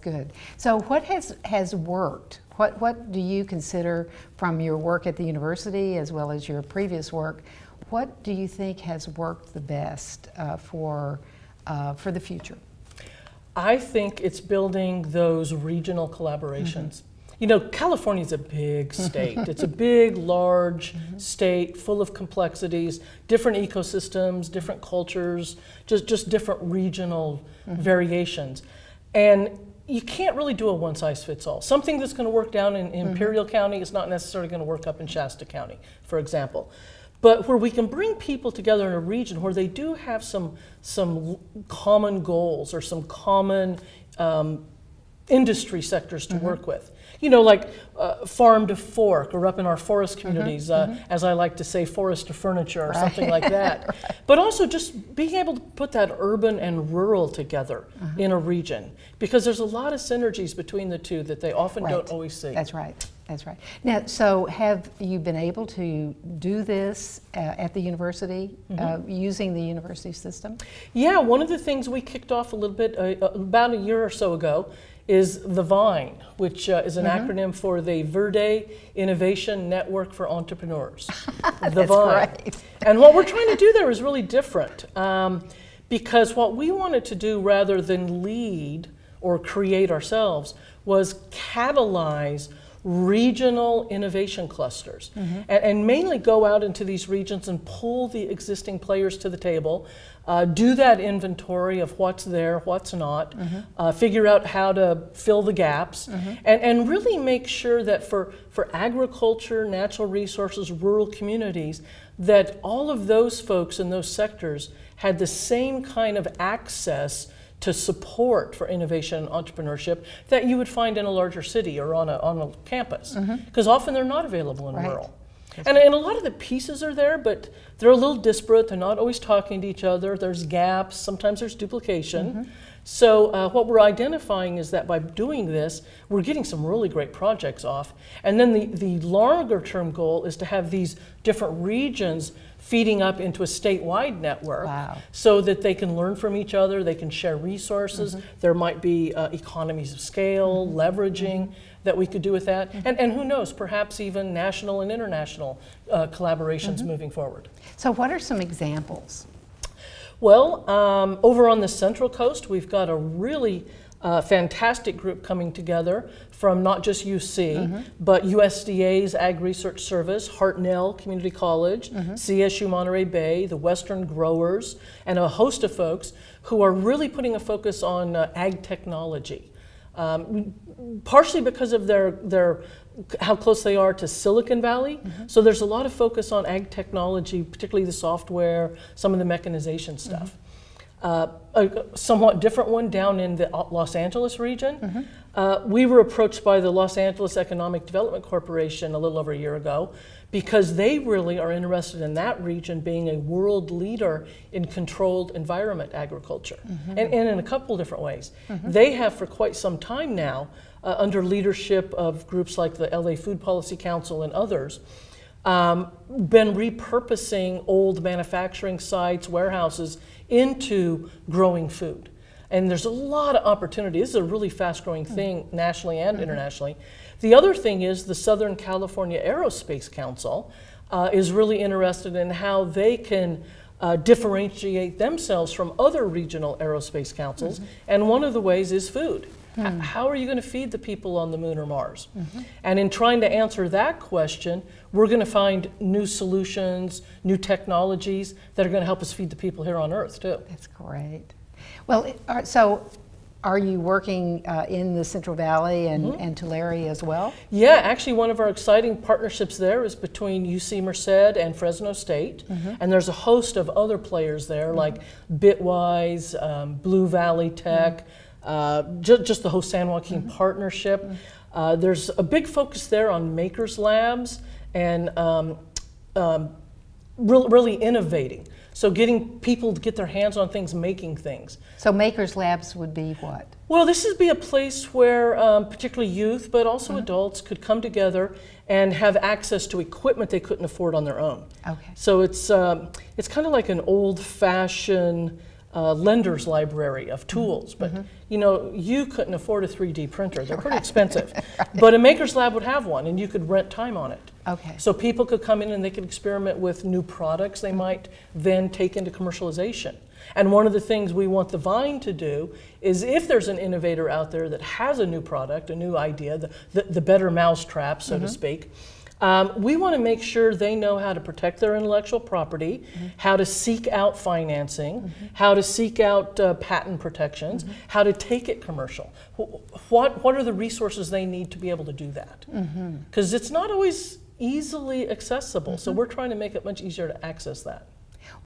Good. So what has worked? What do you consider from your work at the university as well as your previous work, what do you think has worked the best for the future? I think it's building those regional collaborations. You know, California's a big state. It's a big, large state full of complexities, different ecosystems, different cultures, just different regional variations. And you can't really do a one-size-fits-all. Something that's going to work down in Imperial County is not necessarily going to work up in Shasta County, for example. But where we can bring people together in a region where they do have some common goals or some common industry sectors to work with. You know, like farm to fork, or up in our forest communities, as I like to say, forest to furniture, or something like that. Right. But also just being able to put that urban and rural together in a region, because there's a lot of synergies between the two that they often don't always see. That's right. That's right. Now, so have you been able to do this at the university using the university system? Yeah, one of the things we kicked off a little bit about a year or so ago is the VINE, which is an acronym for the Verde Innovation Network for Entrepreneurs. The VINE. Great. And what we're trying to do there is really different, because what we wanted to do rather than lead or create ourselves was catalyze regional innovation clusters, and mainly go out into these regions and pull the existing players to the table, do that inventory of what's there, what's not, figure out how to fill the gaps, and really make sure that for agriculture, natural resources, rural communities, that all of those folks in those sectors had the same kind of access to support for innovation and entrepreneurship that you would find in a larger city or on a campus, because often they're not available in rural. And a lot of the pieces are there, but they're a little disparate. They're not always talking to each other. There's gaps. Sometimes there's duplication. So what we're identifying is that by doing this, we're getting some really great projects off. And then the longer term goal is to have these different regions feeding up into a statewide network, so that they can learn from each other, they can share resources. There might be economies of scale, leveraging that we could do with that. And who knows, perhaps even national and international collaborations moving forward. So what are some examples? Well, over on the Central Coast, we've got a really fantastic group coming together from not just UC, but USDA's Ag Research Service, Hartnell Community College, CSU Monterey Bay, the Western Growers, and a host of folks who are really putting a focus on ag technology. Partially because of their how close they are to Silicon Valley. So there's a lot of focus on ag technology, particularly the software, some of the mechanization stuff. A somewhat different one down in the Los Angeles region. We were approached by the Los Angeles Economic Development Corporation a little over a year ago, because they really are interested in that region being a world leader in controlled environment agriculture, and in a couple different ways. They have for quite some time now, under leadership of groups like the LA Food Policy Council and others, been repurposing old manufacturing sites, warehouses, into growing food. And there's a lot of opportunity. This is a really fast-growing thing nationally and internationally. The other thing is the Southern California Aerospace Council is really interested in how they can differentiate themselves from other regional aerospace councils, and one of the ways is food. How are you going to feed the people on the moon or Mars? And in trying to answer that question, we're going to find new solutions, new technologies that are going to help us feed the people here on Earth too. That's great. Well, so are you working in the Central Valley and Tulare as well? Yeah, actually one of our exciting partnerships there is between UC Merced and Fresno State. And there's a host of other players there like Bitwise, Blue Valley Tech, just the whole San Joaquin partnership. There's a big focus there on makers labs and really innovating. So getting people to get their hands on things, making things. So makers labs would be what? Well, this would be a place where particularly youth, but also adults could come together and have access to equipment they couldn't afford on their own. Okay. So it's kind of like an old-fashioned lender's library of tools, but you know, you couldn't afford a 3D printer. They're pretty expensive. But a Maker's Lab would have one, and you could rent time on it. Okay. So people could come in and they could experiment with new products they might then take into commercialization. And one of the things we want the Vine to do is, if there's an innovator out there that has a new product, a new idea, the better mousetrap, so to speak, we want to make sure they know how to protect their intellectual property, how to seek out financing, how to seek out patent protections, how to take it commercial. What are the resources they need to be able to do that? Because it's not always easily accessible, so we're trying to make it much easier to access that.